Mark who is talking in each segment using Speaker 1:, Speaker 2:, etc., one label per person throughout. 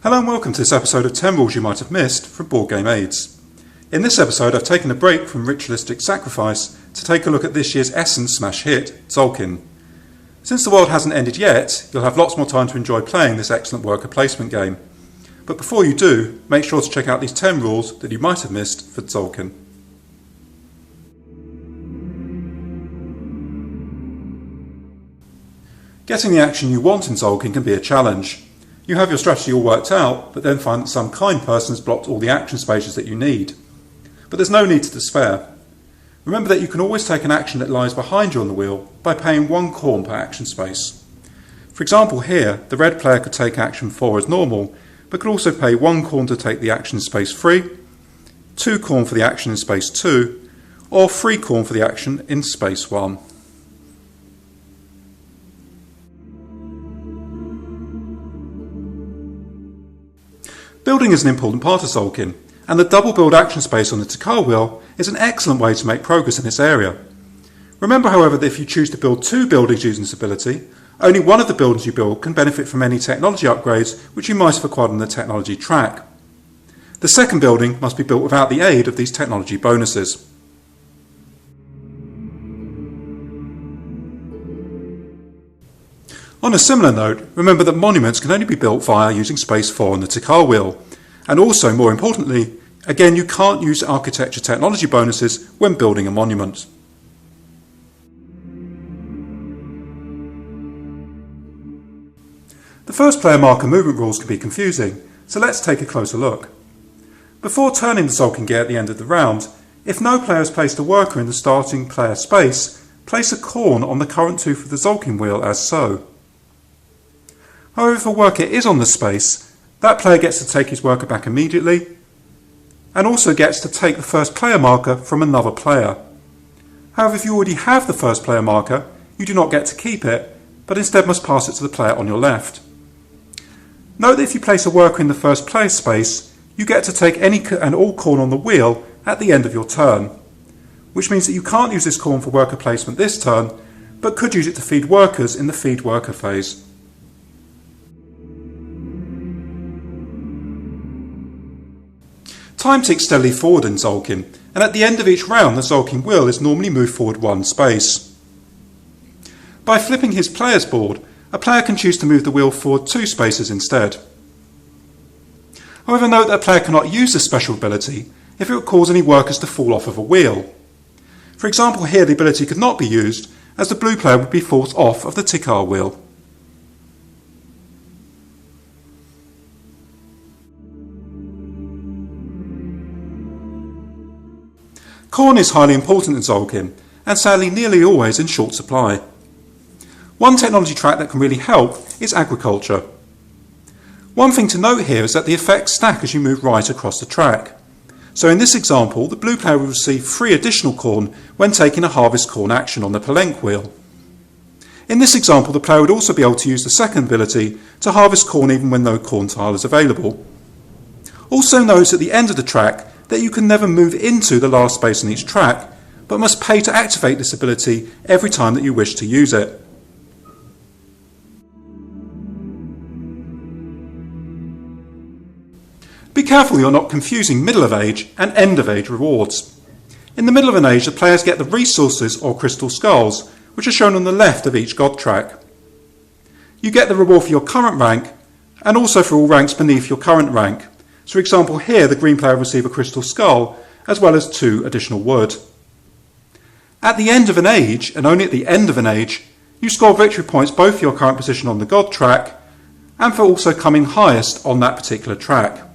Speaker 1: Hello and welcome to this episode of 10 Rules You Might Have Missed from Board Game Aids. In this episode I've taken a break from ritualistic sacrifice to take a look at this year's Essen smash hit, Tzolk'in. Since the world hasn't ended yet, you'll have lots more time to enjoy playing this excellent worker placement game. But before you do, make sure to check out these 10 rules that you might have missed for Tzolk'in. Getting the action you want in Tzolk'in can be a challenge. You have your strategy all worked out, but then find that some kind person has blocked all the action spaces that you need. But there's no need to despair. Remember that you can always take an action that lies behind you on the wheel by paying 1 corn per action space. For example here, the red player could take action 4 as normal, but could also pay 1 corn to take the action in space 3, 2 corn for the action in space 2, or 3 corn for the action in space 1. Building is an important part of Tzolk'in, and the double build action space on the tsolk'in wheel is an excellent way to make progress in this area. Remember, however, that if you choose to build 2 buildings using this ability, only one of the buildings you build can benefit from any technology upgrades which you might have acquired on the technology track. The second building must be built without the aid of these technology bonuses. On a similar note, remember that monuments can only be built via using space 4 on the tsolk'in wheel. And also, more importantly, again, you can't use architecture technology bonuses when building a monument. The first player marker movement rules can be confusing, so let's take a closer look. Before turning the Tzolk'in gear at the end of the round, if no player has placed a worker in the starting player space, place a corn on the current tooth of the Tzolk'in wheel as so. However, if a worker is on the space, that player gets to take his worker back immediately, and also gets to take the first player marker from another player. However, if you already have the first player marker, you do not get to keep it, but instead must pass it to the player on your left. Note that if you place a worker in the first player space, you get to take any and all corn on the wheel at the end of your turn, which means that you can't use this corn for worker placement this turn, but could use it to feed workers in the feed worker phase. Time ticks steadily forward in Tzolk'in, and at the end of each round the Tzolk'in wheel is normally moved forward 1 space. By flipping his player's board, a player can choose to move the wheel forward 2 spaces instead. However, note that a player cannot use this special ability if it would cause any workers to fall off of a wheel. For example, here the ability could not be used as the blue player would be forced off of the tsolk'in wheel. Corn is highly important in Tzolk'in, and sadly nearly always in short supply. One technology track that can really help is agriculture. One thing to note here is that the effects stack as you move right across the track. So in this example, the blue player will receive 3 additional corn when taking a harvest corn action on the palenque wheel. In this example, the player would also be able to use the second ability to harvest corn even when no corn tile is available. Also note at the end of the track that you can never move into the last space on each track, but must pay to activate this ability every time that you wish to use it. Be careful you're not confusing middle of age and end of age rewards. In the middle of an age, the players get the resources or crystal skulls, which are shown on the left of each god track. You get the reward for your current rank, and also for all ranks beneath your current rank. So for example here, the green player will receive a crystal skull, as well as 2 additional wood. At the end of an age, and only at the end of an age, you score victory points both for your current position on the god track, and for also coming highest on that particular track.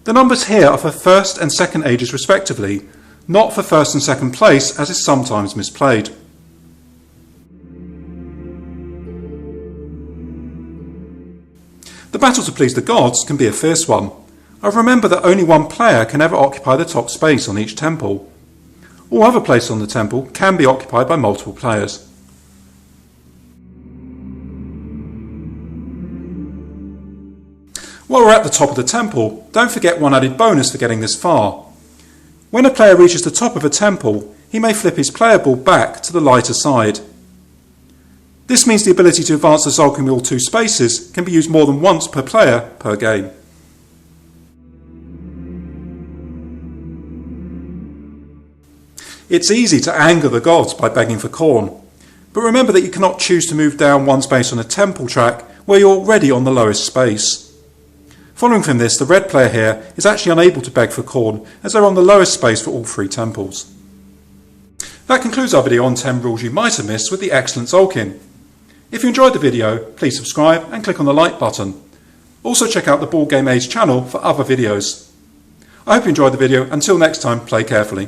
Speaker 1: The numbers here are for first and second ages respectively, not for first and second place, as is sometimes misplayed. The battle to please the gods can be a fierce one. Remember that only one player can ever occupy the top space on each temple. All other places on the temple can be occupied by multiple players. While we're at the top of the temple, don't forget one added bonus for getting this far. When a player reaches the top of a temple, he may flip his player ball back to the lighter side. This means the ability to advance the Tzolk'in with all two spaces can be used more than once per player per game. It's easy to anger the gods by begging for corn, but remember that you cannot choose to move down one space on a temple track where you're already on the lowest space. Following from this, the red player here is actually unable to beg for corn as they're on the lowest space for all three temples. That concludes our video on 10 rules you might have missed with the excellent Tzolk'in. If you enjoyed the video, please subscribe and click on the like button. Also check out the Board Game Age channel for other videos. I hope you enjoyed the video. Until next time, play carefully.